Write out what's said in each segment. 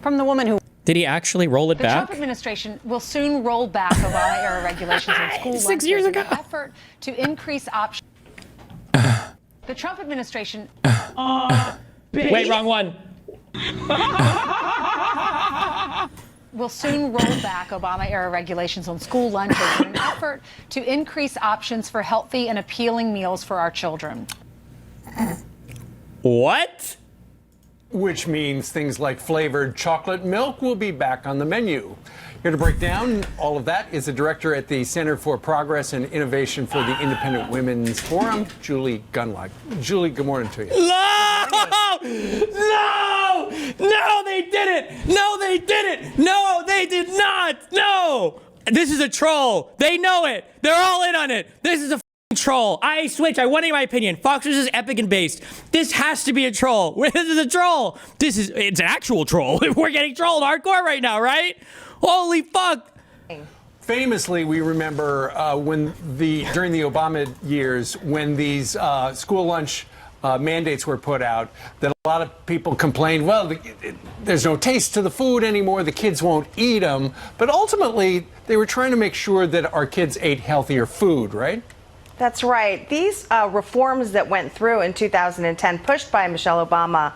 From the woman who... Did he actually roll it The back? Trump administration will soon roll back Obama-era regulations on school 6 years ago. in an effort to increase options. The Trump administration... Wait, wrong one. will soon roll back Obama-era regulations on school lunches in an effort to increase options for healthy and appealing meals for our children. What? Which means things like flavored chocolate milk will be back on the menu. Here to break down all of that is the director at the Center for Progress and Innovation for the Independent Women's Forum, Julie Gunlock. Julie, good morning to you. No! No! No, they didn't! No, they didn't! No, they did not! No! This is a troll. They know it. They're all in on it. This is a troll. I switch. I want my opinion. Fox News is epic and based. This has to be a troll. This is a troll. It's an actual troll. We're getting trolled hardcore right now, right? Holy fuck. Famously, we remember during the Obama years, when these school lunch mandates were put out, that a lot of people complained, well, there's no taste to the food anymore, the kids won't eat them. But ultimately, they were trying to make sure that our kids ate healthier food, right? That's right. These reforms that went through in 2010, pushed by Michelle Obama,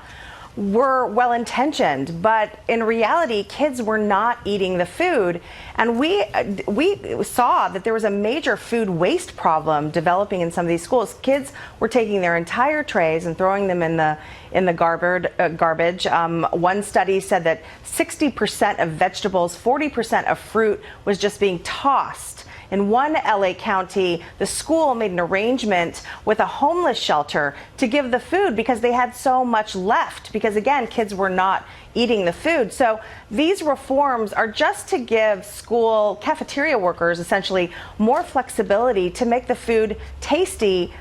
were well-intentioned, but in reality, kids were not eating the food. And we saw that there was a major food waste problem developing in some of these schools. Kids were taking their entire trays and throwing them in the garbage. One study said that 60% of vegetables, 40% of fruit was just being tossed. In one LA county, the school made an arrangement with a homeless shelter to give the food because they had so much left, because again, kids were not eating the food. So these reforms are just to give school cafeteria workers essentially more flexibility to make the food tasty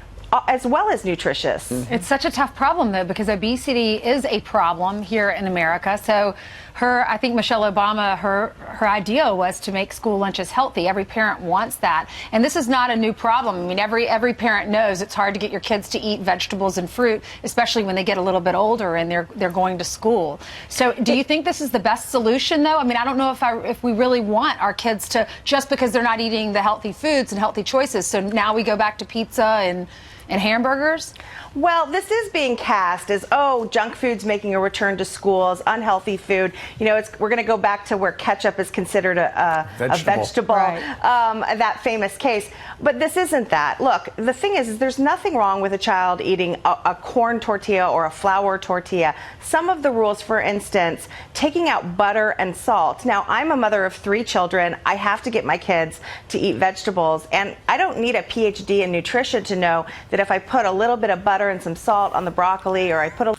as well as nutritious. It's such a tough problem, though, because obesity is a problem here in America. So I think Michelle Obama, her idea was to make school lunches healthy. Every parent wants that. And this is not a new problem. I mean, every parent knows it's hard to get your kids to eat vegetables and fruit, especially when they get a little bit older and they're going to school. So do you think this is the best solution, though? I mean, I don't know if we really want our kids to, just because they're not eating the healthy foods and healthy choices. So now we go back to pizza and hamburgers? Well, this is being cast as, oh, junk food's making a return to schools, unhealthy food. You know, we're going to go back to where ketchup is considered a vegetable, right. That famous case. But this isn't that. Look, the thing is there's nothing wrong with a child eating a corn tortilla or a flour tortilla. Some of the rules, for instance, taking out butter and salt. Now, I'm a mother of 3 children. I have to get my kids to eat vegetables. And I don't need a PhD in nutrition to know that if I put a little bit of butter and some salt on the broccoli, or I put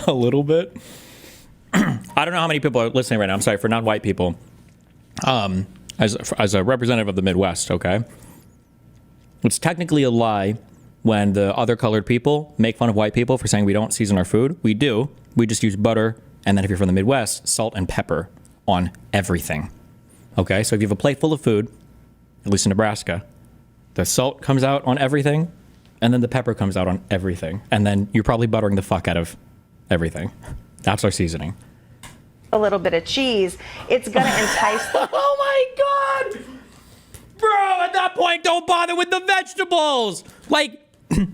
a little bit. I don't know how many people are listening right now. I'm sorry, for non-white people. As a representative of the Midwest, okay? It's technically a lie when the other colored people make fun of white people for saying we don't season our food. We do. We just use butter, and then if you're from the Midwest, salt and pepper on everything. Okay? So if you have a plate full of food, at least in Nebraska, the salt comes out on everything, and then the pepper comes out on everything. And then you're probably buttering the fuck out of everything. That's our seasoning. a little bit of cheese, it's going to entice. Oh my God! Bro, at that point, don't bother with the vegetables. Like, I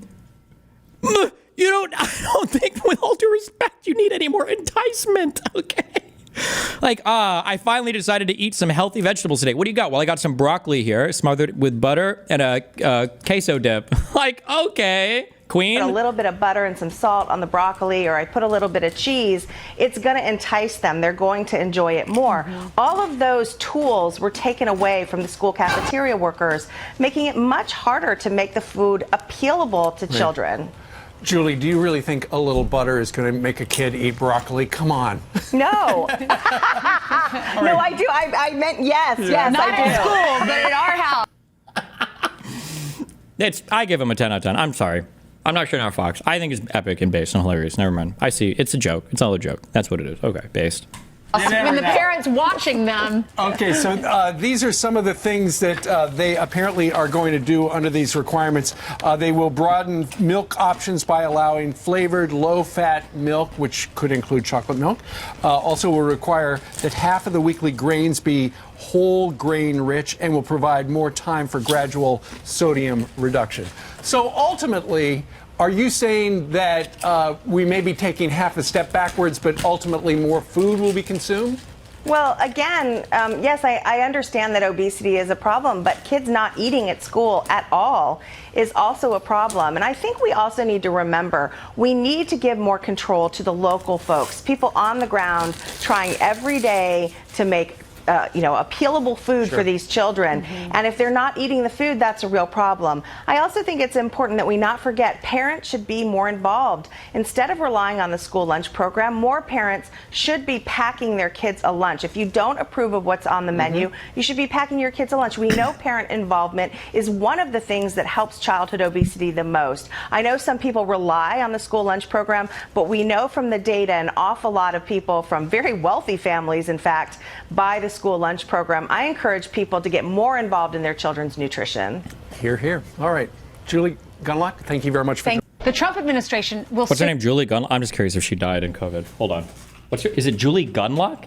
don't think, with all due respect, you need any more enticement, okay? Like, I finally decided to eat some healthy vegetables today. What do you got? Well, I got some broccoli here, smothered with butter and a queso dip. Like, okay, queen. Put a little bit of butter and some salt on the broccoli, or I put a little bit of cheese. It's going to entice them. They're going to enjoy it more. Mm-hmm. All of those tools were taken away from the school cafeteria workers, making it much harder to make the food appealable to children. Julie, do you really think a little butter is going to make a kid eat broccoli? Come on. No. No, I do. I meant yes. Yeah. Yes, Not I do. at school, but at our house. I give him a 10 out of 10. I'm sorry. I'm not sure now, Fox. I think it's epic and based and hilarious. Never mind. I see. It's a joke. It's all a joke. That's what it is. Okay, based. when the parents watching them. Okay, so these are some of the things that they apparently are going to do under these requirements. They will broaden milk options by allowing flavored, low-fat milk, which could include chocolate milk. Also will require that half of the weekly grains be whole grain rich, and will provide more time for gradual sodium reduction. So ultimately, are you saying that we may be taking half a step backwards, but ultimately more food will be consumed? Well, again, yes, I understand that obesity is a problem, but kids not eating at school at all is also a problem. And I think we also need to remember we need to give more control to the local folks, people on the ground trying every day to make appealable food for these children. And if they're not eating the food, that's a real problem. I also think it's important that we not forget parents should be more involved. Instead of relying on the school lunch program, more parents should be packing their kids a lunch. If you don't approve of what's on the menu, you should be packing your kids a lunch. We know parent involvement is one of the things that helps childhood obesity the most. I know some people rely on the school lunch program, but we know from the data an awful lot of people from very wealthy families, in fact, buy the school lunch program. I encourage people to get more involved in their children's nutrition. Hear, hear. All right. Julie Gunlock, thank you very much for The Trump administration will. What's her name? Julie Gunlock? I'm just curious if she died in COVID. Hold on. Is it Julie Gunlock?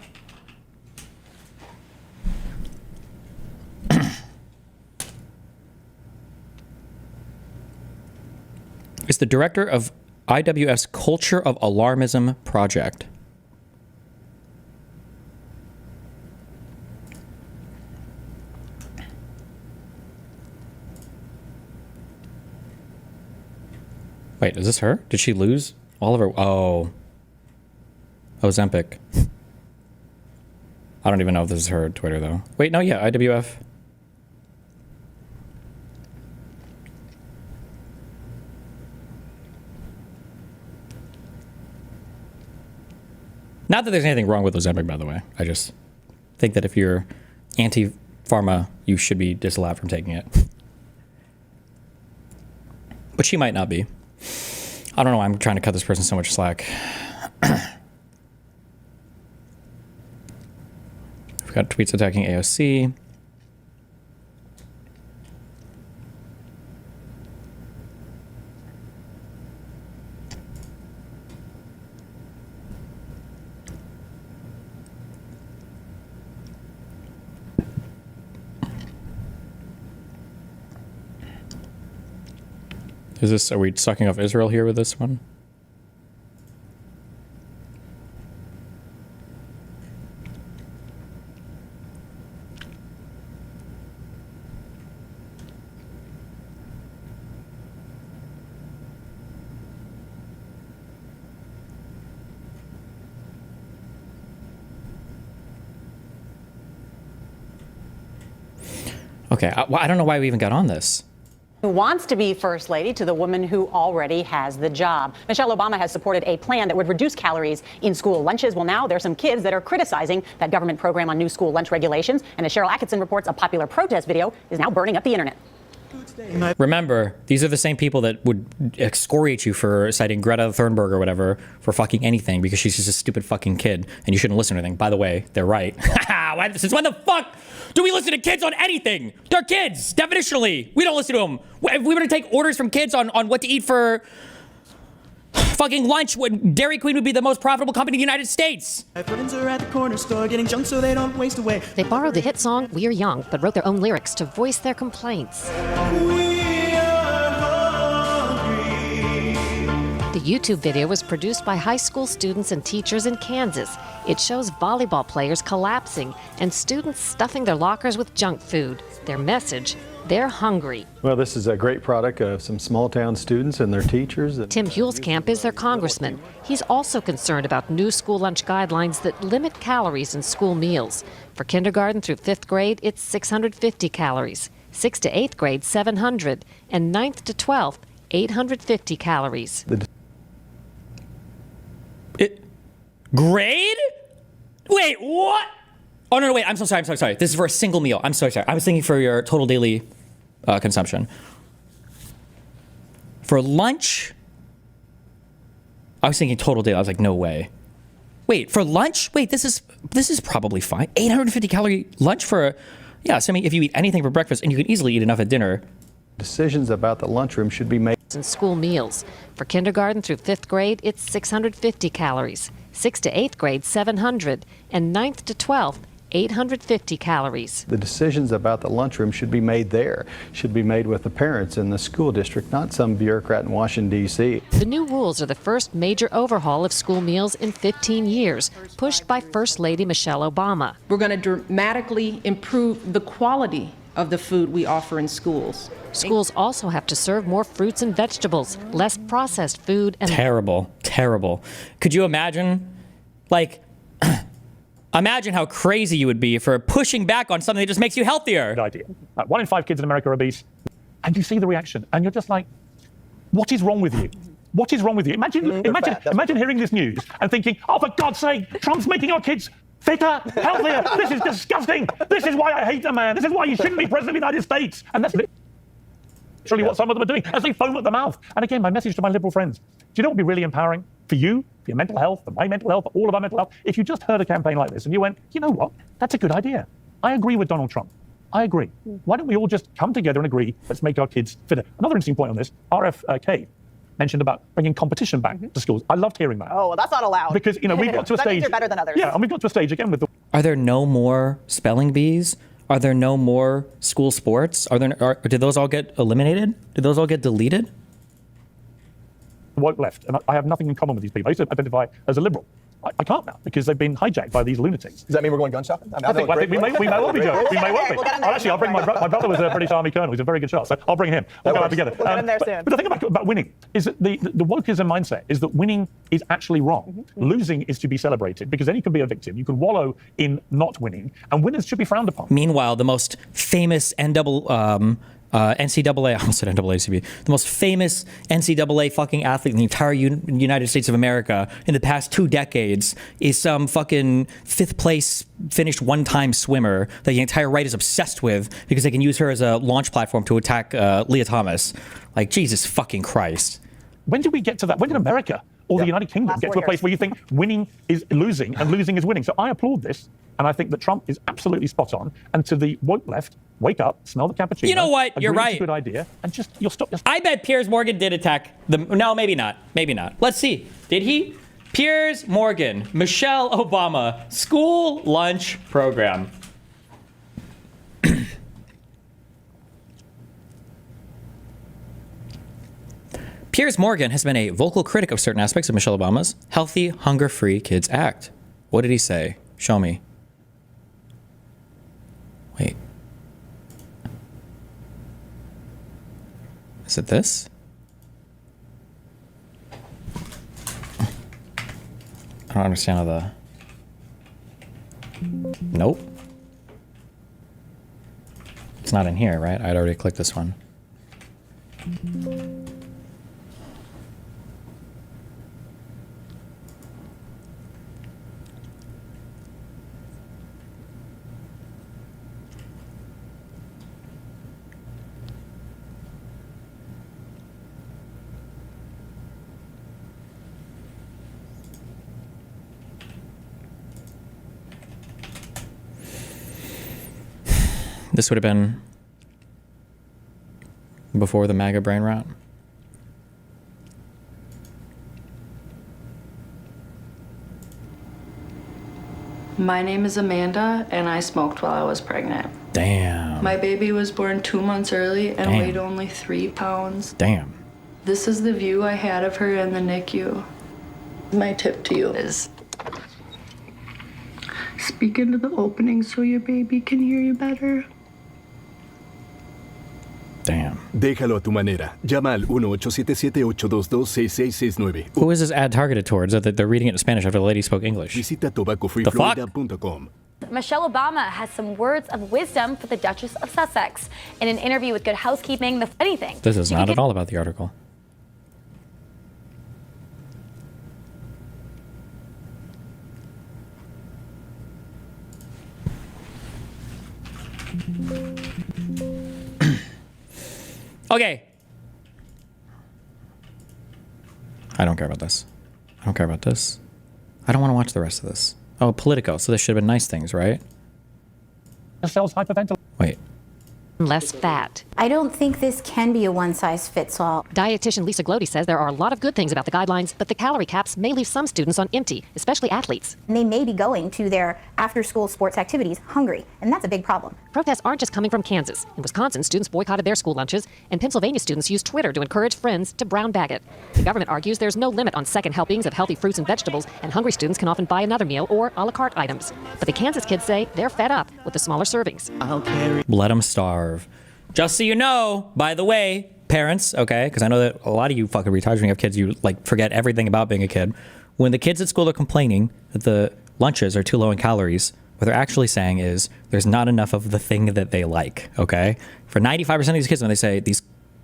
Is the director of IWS Culture of Alarmism Project. Wait, is this her? Did she lose all of her? Oh. Ozempic. I don't even know if this is her Twitter, though. Wait, no, yeah, IWF. Not that there's anything wrong with Ozempic, by the way. I just think that if you're anti-pharma, you should be disallowed from taking it. But she might not be. I don't know why I'm trying to cut this person so much slack. We've got tweets attacking AOC. Are we sucking off Israel here with this one? Okay, I don't know why we even got on this. Who wants to be first lady to the woman who already has the job. Michelle Obama has supported a plan that would reduce calories in school lunches. Well, now there's some kids that are criticizing that government program on new school lunch regulations. And as Cheryl Atkinson reports, a popular protest video is now burning up the internet. Remember, these are the same people that would excoriate you for citing Greta Thunberg or whatever for fucking anything because she's just a stupid fucking kid and you shouldn't listen to anything. By the way, they're right. Since when the fuck do we listen to kids on anything? They're kids, definitionally. We don't listen to them. If we were to take orders from kids on what to eat for fucking lunch, Dairy Queen would be the most profitable company in the United States. My friends are at the corner store getting junk so they don't waste away. They borrowed the hit song We're Young, but wrote their own lyrics to voice their complaints. The YouTube video was produced by high school students and teachers in Kansas. It shows volleyball players collapsing and students stuffing their lockers with junk food. Their message, they're hungry. Well, this is a great product of some small town students and their teachers. Tim Hulskamp is their congressman. He's also concerned about new school lunch guidelines that limit calories in school meals. For kindergarten through 5th grade, it's 650 calories. 6th to 8th grade, 700. And 9th to 12th, 850 calories. Grade? Wait, what? Oh, no, wait, I'm so sorry. This is for a single meal. I'm so sorry. I was thinking for your total daily consumption. For lunch, I was thinking total daily. I was like, no way. Wait, for lunch? Wait, this is probably fine. 850 calorie lunch for so I mean, if you eat anything for breakfast, and you can easily eat enough at dinner. Decisions about the lunchroom should be made. In school meals. For kindergarten through 5th grade, it's 650 calories. 6th to 8th grade, 700. And 9th to 12th, 850 calories. The decisions about the lunchroom should be made there, should be made with the parents in the school district, not some bureaucrat in Washington, D.C. The new rules are the first major overhaul of school meals in 15 years, pushed by First Lady Michelle Obama. We're going to dramatically improve the quality of the food we offer in schools. Schools also have to serve more fruits and vegetables, less processed food, and Terrible. Could you imagine, imagine how crazy you would be for pushing back on something that just makes you healthier. Good idea. 1 in 5 kids in America are obese, and you see the reaction, and you're just like, what is wrong with you? What is wrong with you? Imagine hearing this news and thinking, oh, for God's sake, Trump's making our kids fitter, healthier. This is disgusting. This is why I hate the man. This is why you shouldn't be president of the United States. And that's literally what some of them are doing as they foam at the mouth. And again, my message to my liberal friends, do you know what would be really empowering for you, for your mental health, for my mental health, for all of our mental health? If you just heard a campaign like this and you went, you know what, that's a good idea. I agree with Donald Trump. I agree. Why don't we all just come together and agree, let's make our kids fitter? Another interesting point on this, RFK mentioned about bringing competition back to schools. I loved hearing that. Oh, well, that's not allowed. Because, we've got to a that stage. means you're better than others. Yeah, and we've got to a stage again with the Are there no more spelling bees? Are there no more school sports? Did those all get eliminated? Did those all get deleted? woke left, and I have nothing in common with these people. I used to identify as a liberal. I can't now because they've been hijacked by these lunatics. Does that mean we're going gun shopping? I think we may well be, Joe. We may well be. I'll bring my brother was a British Army colonel. He's a very good shot, so I'll bring him. We'll go out together. We'll get in there soon. But the thing about winning is that the wokeism mindset is that winning is actually wrong. Losing is to be celebrated because then you can be a victim. You can wallow in not winning, and winners should be frowned upon. Meanwhile, the most famous NCAA, I almost said NAACP, the most famous NCAA fucking athlete in the entire United States of America in the past 2 decades is some fucking 5th place finished one-time swimmer that the entire right is obsessed with because they can use her as a launch platform to attack Leah Thomas. Like, Jesus fucking Christ. When did we get to that? When did America or the United Kingdom get to a place where you think winning is losing and losing is winning? So I applaud this, and I think that Trump is absolutely spot on. And to the woke left, wake up, smell the cappuccino. You know what? You're right. It's a good idea, and you'll stop. I bet Piers Morgan did attack the. No, maybe not. Maybe not. Let's see. Did he? Piers Morgan, Michelle Obama, school lunch program. Piers Morgan has been a vocal critic of certain aspects of Michelle Obama's Healthy, Hunger-Free Kids Act. What did he say? Show me. Wait. Is it this? I don't understand how the... Nope. It's not in here, right? I'd already clicked this one. This would have been before the MAGA brain rot. My name is Amanda, and I smoked while I was pregnant. Damn. My baby was born 2 months early and weighed only 3 pounds. Damn. This is the view I had of her in the NICU. My tip to you is speak into the opening so your baby can hear you better. Damn. Déjalo a tu manera. Llama al 1-877-822-6669. Who is this ad targeted towards? That they're reading it in Spanish after the lady spoke English. Visita tobaccofreeflorida.com. Michelle Obama has some words of wisdom for the Duchess of Sussex. In an interview with Good Housekeeping, anything. This is not at all about the article. Okay. I don't care about this. I don't care about this. I don't want to watch the rest of this. Oh, Politico. So this should have been nice things, right? Cells hyperventilate. Wait. Less fat. I don't think this can be a one-size-fits-all. Dietitian Lisa Glody says there are a lot of good things about the guidelines, but the calorie caps may leave some students on empty, especially athletes. And they may be going to their after-school sports activities hungry, and that's a big problem. Protests aren't just coming from Kansas. In Wisconsin, students boycotted their school lunches, and Pennsylvania students used Twitter to encourage friends to brown bag it. The government argues there's no limit on second helpings of healthy fruits and vegetables, and hungry students can often buy another meal or a la carte items. But the Kansas kids say they're fed up with the smaller servings. Let them starve. Just so you know, by the way, parents, okay, because I know that a lot of you fucking retards when you have kids, you like forget everything about being a kid. When the kids at school are complaining that the lunches are too low in calories, what they're actually saying is there's not enough of the thing that they like, okay? For 95% of these kids, when they say these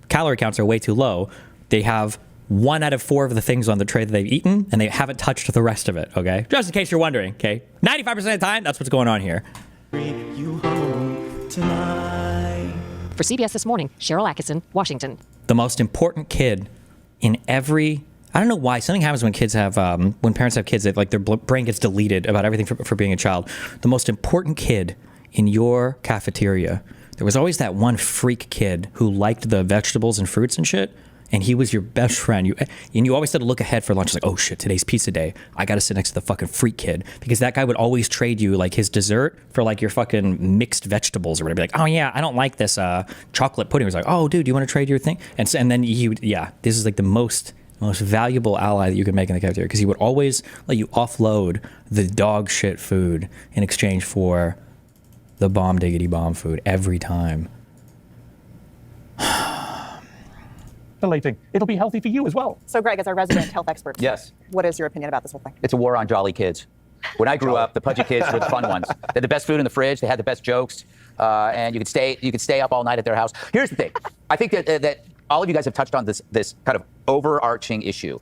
calorie counts are way too low, they have 1 out of 4 of the things on the tray that they've eaten, and they haven't touched the rest of it, okay? Just in case you're wondering, okay? 95% of the time, that's what's going on here. You home tonight. For CBS This Morning, Cheryl Atkinson, Washington. The most important kid in every... I don't know why. Something happens when kids have... when parents have kids, they, like their brain gets deleted about everything for being a child. The most important kid in your cafeteria, there was always that one freak kid who liked the vegetables and fruits and shit, and he was your best friend. You always had to look ahead for lunch, like, oh shit, today's pizza day. I gotta sit next to the fucking freak kid, because that guy would always trade you like his dessert for like your fucking mixed vegetables or whatever. Like, oh yeah, I don't like this chocolate pudding. It was like, oh dude, do you want to trade your thing? And then he would, yeah, this is like the most valuable ally that you could make in the cafeteria, because he would always let you offload the dog shit food in exchange for the bomb diggity bomb food every time. It'll be healthy for you as well. So, Greg, as our resident health expert, yes, what is your opinion about this whole thing? It's a war on jolly kids. When I grew up, the pudgy kids were the fun ones. They had the best food in the fridge. They had the best jokes, and you could stay up all night at their house. Here's the thing: I think that all of you guys have touched on this kind of overarching issue.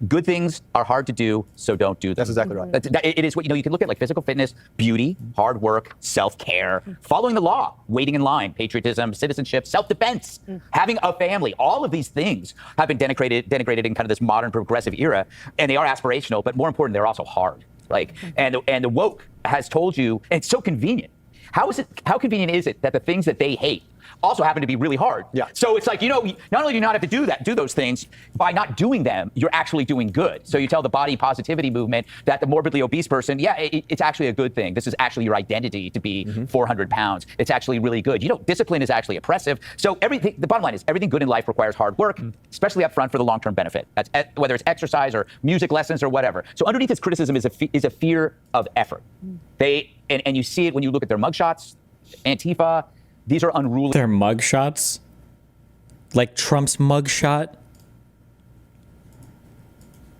Good things are hard to do, so don't do them. That's exactly right. It is what, you can look at like physical fitness, beauty, hard work, self-care, following the law, waiting in line, patriotism, citizenship, self-defense, having a family. All of these things have been denigrated in kind of this modern progressive era, and they are aspirational, but more important, they're also hard. Like, and the woke has told you, and it's so convenient. How convenient is it that the things that they hate also happen to be really hard? Yeah. So it's like, not only do you not have to do those things, by not doing them, you're actually doing good. So you tell the body positivity movement that the morbidly obese person, it's actually a good thing. This is actually your identity to be 400 pounds. It's actually really good. Discipline is actually oppressive. So the bottom line is everything good in life requires hard work, especially up front for the long-term benefit. That's whether it's exercise or music lessons or whatever. So underneath this criticism is a fear of effort. And you see it when you look at their mugshots, Antifa. These are unruly. Their mugshots? Like Trump's mugshot?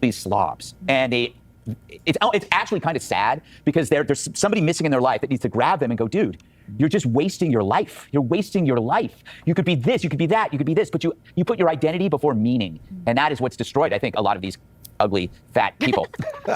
These slobs. And it's actually kind of sad, because there's somebody missing in their life that needs to grab them and go, dude, you're just wasting your life. You're wasting your life. You could be this, you could be that, you could be this, but you put your identity before meaning. And that is what's destroyed, I think, a lot of these ugly, fat people.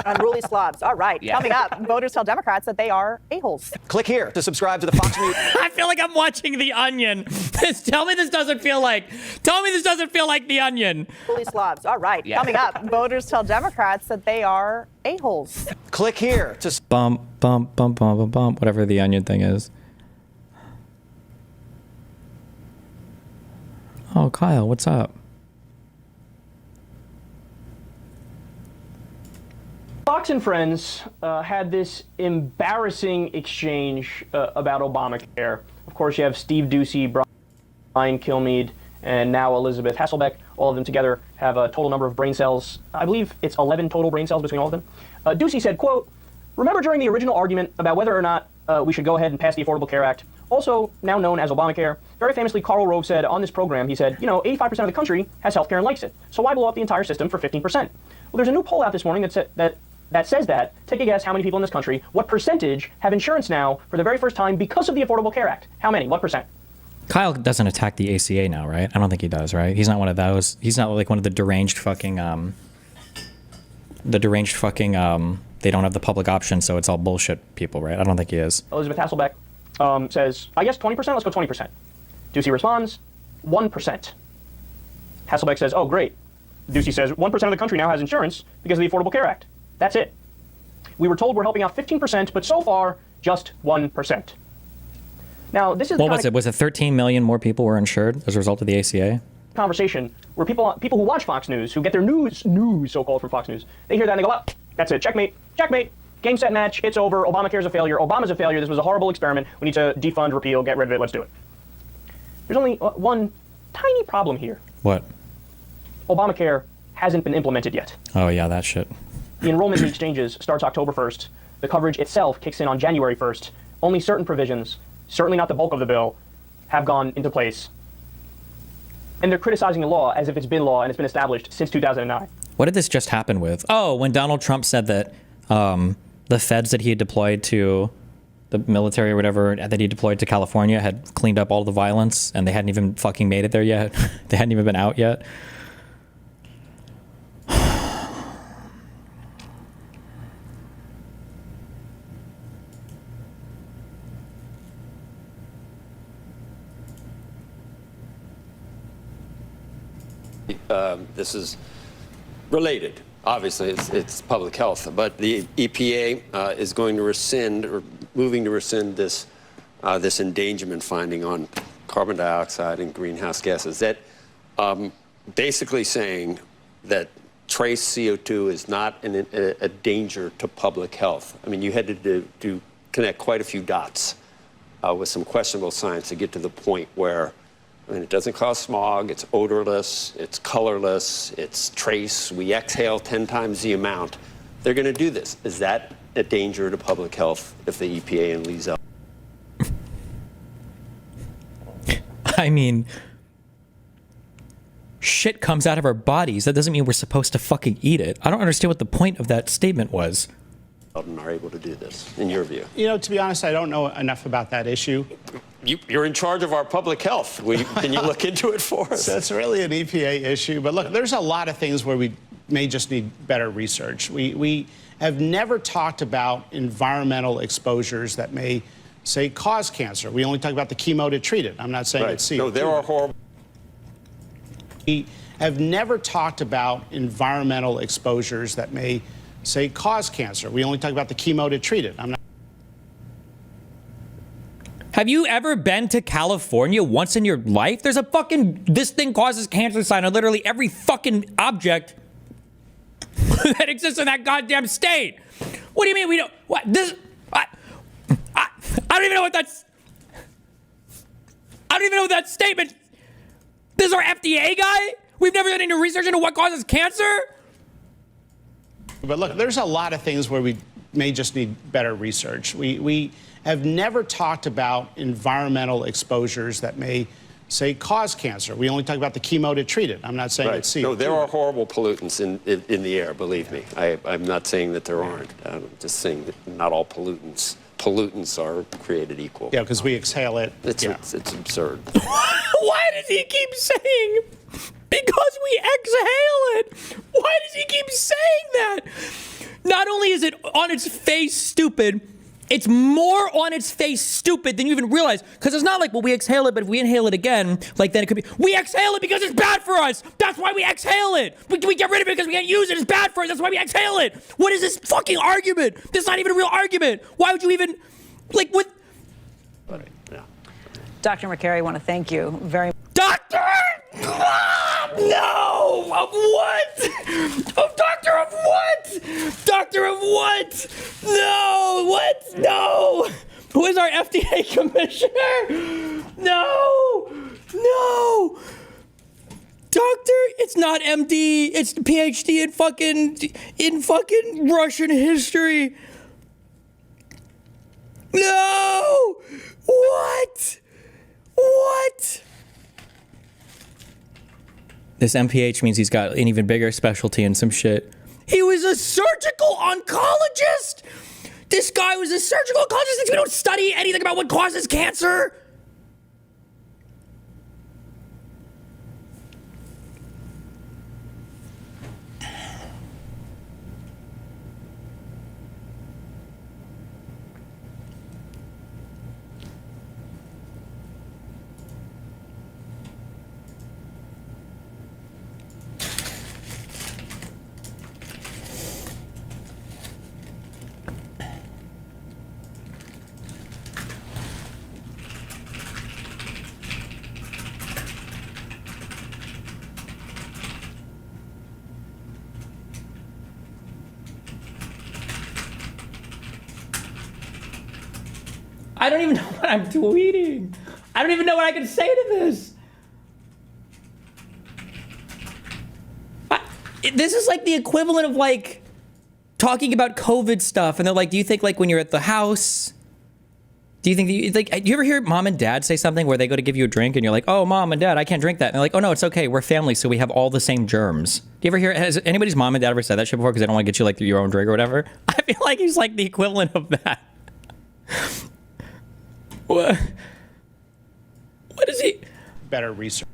Unruly slobs. All right. Yeah. Coming up, voters tell Democrats that they are a-holes. Click here to subscribe to the Fox News. I feel like I'm watching The Onion. Tell me this doesn't feel like The Onion. Unruly slobs. All right. Yeah. Coming up, voters tell Democrats that they are a-holes. Click here to bump, bump, bump, bump, bump, bump, whatever The Onion thing is. Oh, Kyle, what's up? Fox and Friends had this embarrassing exchange about Obamacare. Of course, you have Steve Doocy, Brian Kilmeade, and now Elizabeth Hasselbeck. All of them together have a total number of brain cells. I believe it's 11 total brain cells between all of them. Doocy said, quote, "Remember during the original argument about whether or not we should go ahead and pass the Affordable Care Act, also now known as Obamacare, very famously Karl Rove said on this program, he said, 85% of the country has health care and likes it. So why blow up the entire system for 15%? Well, there's a new poll out this morning that says that. Take a guess how many people in this country, what percentage have insurance now for the very first time because of the Affordable Care Act? How many? What percent? Kyle doesn't attack the ACA now, right? I don't think he does, right? He's not one of those. He's not like one of the deranged fucking, they don't have the public option, so it's all bullshit people, right? I don't think he is. Elizabeth Hasselbeck says, I guess 20%? Let's go 20%. Doocy responds, 1%. Hasselbeck says, oh, great. Doocy says, 1% of the country now has insurance because of the Affordable Care Act. That's it. We were told we're helping out 15%, but so far, just 1%. Now, this is what was it? Was it 13 million more people were insured as a result of the ACA? Conversation where people who watch Fox News, who get their news so-called from Fox News, they hear that and they go, oh, that's it, checkmate, game, set, match, it's over, Obamacare's a failure, Obama's a failure, this was a horrible experiment, we need to defund, repeal, get rid of it, let's do it. There's only one tiny problem here. What? Obamacare hasn't been implemented yet. Oh yeah, that shit. The enrollment in exchanges starts October 1st. The coverage itself kicks in on January 1st. Only certain provisions, certainly not the bulk of the bill, have gone into place. And they're criticizing the law as if it's been law and it's been established since 2009. What did this just happen with? Oh, when Donald Trump said that the feds that he had deployed to the military or whatever that he deployed to California had cleaned up all the violence and they hadn't even fucking made it there yet. They hadn't even been out yet. This is related. Obviously, it's public health, but the EPA is going to rescind or moving to rescind this this endangerment finding on carbon dioxide and greenhouse gases. That basically saying that trace CO2 is not a danger to public health. I mean, you had to connect quite a few dots with some questionable science to get to the point where, I mean, it doesn't cause smog, it's odorless, it's colorless, it's trace, we exhale 10 times the amount. They're going to do this. Is that a danger to public health if the EPA and leaves out? I mean, shit comes out of our bodies. That doesn't mean we're supposed to fucking eat it. I don't understand what the point of that statement was. Are able to do this, in your view? You know, to be honest, I don't know enough about that issue. You're in charge of our public health. Can you look into it for us? That's really an EPA issue. But look, there's a lot of things where we may just need better research. We have never talked about environmental exposures that may, say, cause cancer. We only talk about the chemo to treat it. I'm not saying it's CO2. No, there are horrible. We have never talked about environmental exposures that may, say, cause cancer. We only talk about the chemo to treat it. I'm not. Have you ever been to California once in your life? There's a fucking, this thing causes cancer sign on literally every fucking object that exists in that goddamn state. What do you mean we don't, what, this, I don't even know what that's, I don't even know what that statement, this is our FDA guy? We've never done any research into what causes cancer? But look, there's a lot of things where we may just need better research. We have never talked about environmental exposures that may, say, cause cancer. We only talk about the chemo to treat it. I'm not saying it's CO2. No, there are horrible pollutants in the air, believe me. I'm not saying that there aren't. I'm just saying that not all pollutants are created equal. Yeah, because we exhale it. It's absurd. Why does he keep saying, because we exhale it? Why does he keep saying that? Not only is it on its face stupid, it's more on its face stupid than you even realize. Because it's not like, well, we exhale it, but if we inhale it again, like then it could be, we exhale it because it's bad for us. That's why we exhale it. We get rid of it because we can't use it. It's bad for us. That's why we exhale it. What is this fucking argument? This is not even a real argument. Why would you even, like, what? Dr. McCary, I want to thank you very much. Doctor! No! Of what? Of doctor of what? Doctor of what? No! What? No! Who is our FDA commissioner? No! No! Doctor, it's not MD. It's PhD in fucking Russian history. No! What? What? This MPH means he's got an even bigger specialty in some shit. He was a surgical oncologist! This guy was a surgical oncologist. We don't study anything about what causes cancer. I don't even know what I'm tweeting. I don't even know what I can say to this. This is like the equivalent of like talking about COVID stuff. And they're like, do you think like when you're at the house, do you think that do you ever hear mom and dad say something where they go to give you a drink and you're like, oh, mom and dad, I can't drink that. And they're like, oh, no, it's okay. We're family. So we have all the same germs. Do you ever hear, has anybody's mom and dad ever said that shit before? Because they don't want to get you like your own drink or whatever. I feel like he's like the equivalent of that. What is he? Better research.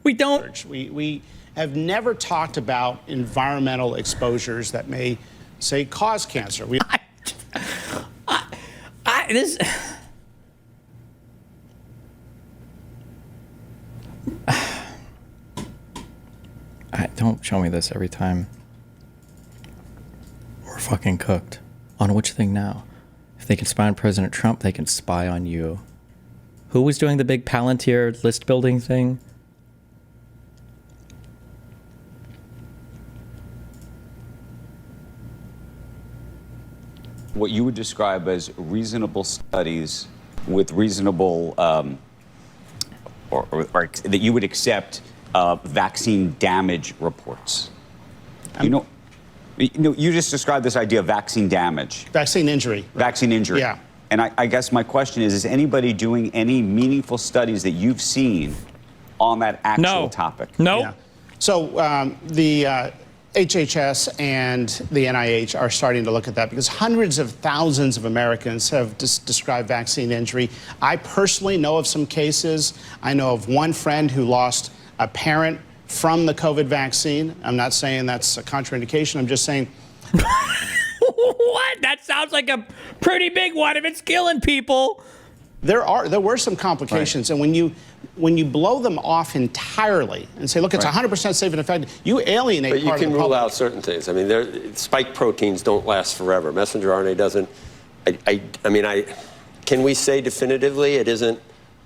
We don't. We have never talked about environmental exposures that may, say, cause cancer. Don't show me this every time. We're fucking cooked. On which thing now? If they can spy on President Trump, they can spy on you. Who was doing the big Palantir list building thing? What you would describe as reasonable studies with reasonable, or that you would accept vaccine damage reports. You just described this idea of vaccine damage. Vaccine injury. Right? Vaccine injury. Yeah. And I guess my question is anybody doing any meaningful studies that you've seen on that actual topic? No. Yeah. So the HHS and the NIH are starting to look at that because hundreds of thousands of Americans have described vaccine injury. I personally know of some cases. I know of one friend who lost a parent from the COVID vaccine. I'm not saying that's a contraindication. I'm just saying. What? That sounds like a pretty big one if it's killing people. There were some complications, right. And when you blow them off entirely and say, look, it's 100% safe and effective, you alienate but part of the public. You can rule out certain things. I mean, spike proteins don't last forever. Messenger RNA doesn't. Can we say definitively it isn't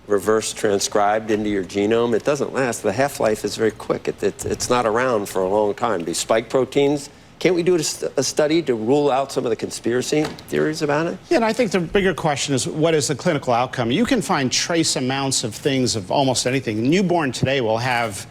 reverse transcribed into your genome? It doesn't last. The half-life is very quick. It's not around for a long time. These spike proteins, can't we do a study to rule out some of the conspiracy theories about it? Yeah, and I think the bigger question is, what is the clinical outcome? You can find trace amounts of things, of almost anything. Newborn today will have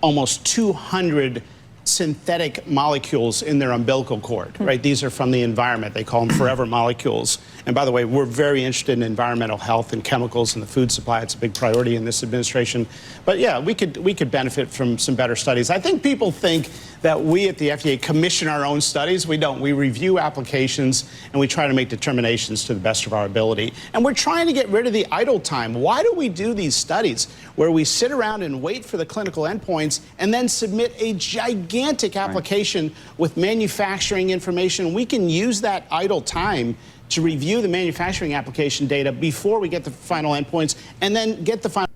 almost 200 synthetic molecules in their umbilical cord, right? These are from the environment. They call them forever molecules. And by the way, we're very interested in environmental health and chemicals and the food supply. It's a big priority in this administration. But yeah, we could benefit from some better studies. I think people think that we at the FDA commission our own studies. We don't. We review applications and we try to make determinations to the best of our ability. And we're trying to get rid of the idle time. Why do we do these studies where we sit around and wait for the clinical endpoints and then submit a gigantic application with manufacturing information? We can use that idle time to review the manufacturing application data before we get the final endpoints and then get the final.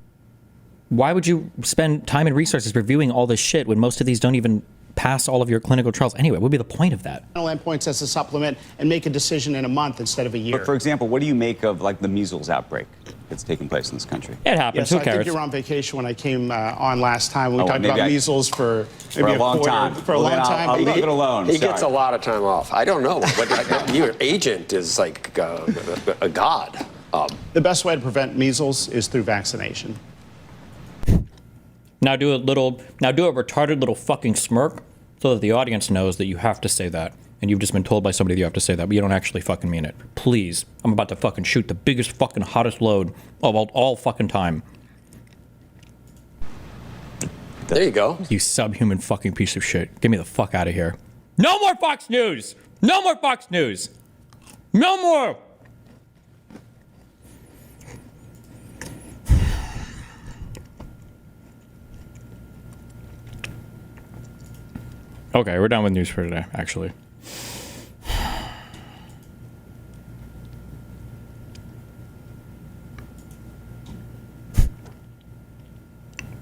Why would you spend time and resources reviewing all this shit when most of these don't even pass all of your clinical trials anyway? What would be the point of that? Final endpoints as a supplement and make a decision in a month instead of a year. But for example, what do you make of like the measles outbreak that's taking place in this country? It happens. Yes, Who I cares? think you were on vacation when I came on last time. We talked about measles for maybe a long quarter, time. For a long time. I'll leave it alone. He gets a lot of time off. I don't know. But your agent is like a god. The best way to prevent measles is through vaccination. Now do a retarded little fucking smirk so that the audience knows that you have to say that. And you've just been told by somebody that you have to say that, but you don't actually fucking mean it. Please. I'm about to fucking shoot the biggest fucking hottest load of all fucking time. There you go. You subhuman fucking piece of shit. Get me the fuck out of here. No more Fox News! No more Fox News! No more! Okay, we're done with news for today, actually.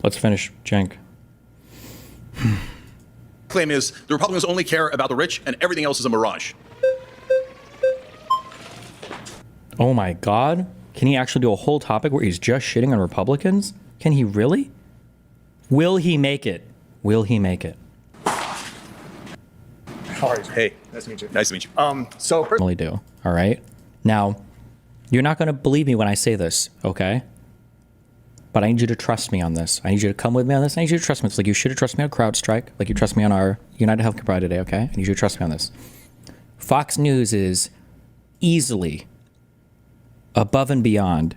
Let's finish Cenk. Claim is the Republicans only care about the rich and everything else is a mirage. Oh my God. Can he actually do a whole topic where he's just shitting on Republicans? Can he really? Will he make it? Will he make it? How are you? Hey. Nice to meet you. Nice to meet you. Normally do. All right. Now, You're not going to believe me when I say this, okay? But I need you to trust me on this. I need you to come with me on this. I need you to trust me. It's like you should have trusted me on CrowdStrike, like you trust me on our United Healthcare Pride today, okay? I need you to trust me on this. Fox News is easily above and beyond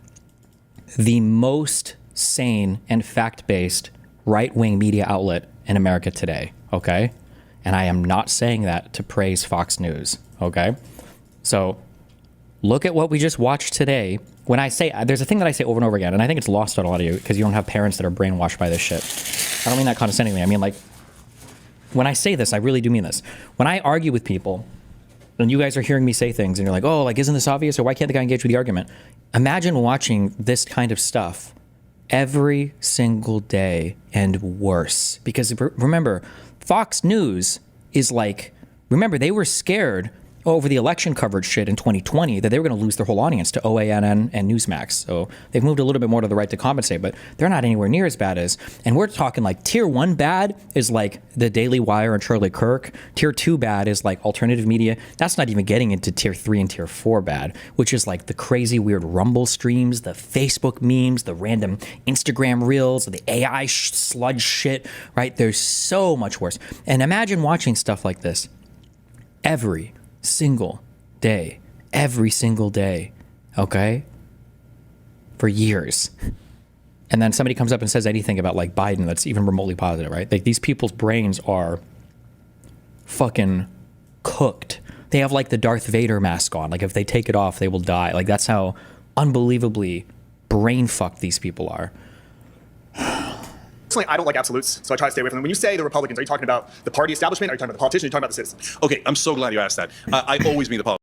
the most sane and fact-based right-wing media outlet in America today, okay? And I am not saying that to praise Fox News, okay? So look at what we just watched today. When I say, there's a thing that I say over and over again, and I think it's lost on a lot of you because you don't have parents that are brainwashed by this shit. I don't mean that condescendingly. I mean, like, when I say this, I really do mean this. When I argue with people, and you guys are hearing me say things, and you're like, oh, like, isn't this obvious? Or why can't the guy engage with the argument? Imagine watching this kind of stuff every single day and worse. Because remember, Fox News is like, remember, they were scared over the election coverage shit in 2020 that they were going to lose their whole audience to OANN and Newsmax. So they've moved a little bit more to the right to compensate, but they're not anywhere near as bad as, and we're talking like tier 1 bad is like the Daily Wire and Charlie Kirk. Tier 2 bad is like alternative media. That's not even getting into tier 3 and tier 4 bad, which is like the crazy weird Rumble streams, the Facebook memes, the random Instagram reels, the AI sludge shit, right? There's so much worse. And imagine watching stuff like this every single day, okay? For years. And then somebody comes up and says anything about like Biden that's even remotely positive, right? Like these people's brains are fucking cooked. They have like the Darth Vader mask on. Like if they take it off, they will die. Like that's how unbelievably brain fucked these people are. Personally, I don't like absolutes, so I try to stay away from them. When you say the Republicans, are you talking about the party establishment? Are you talking about the politicians? Are you talking about the citizens? Okay, I'm so glad you asked that. I always mean the politicians.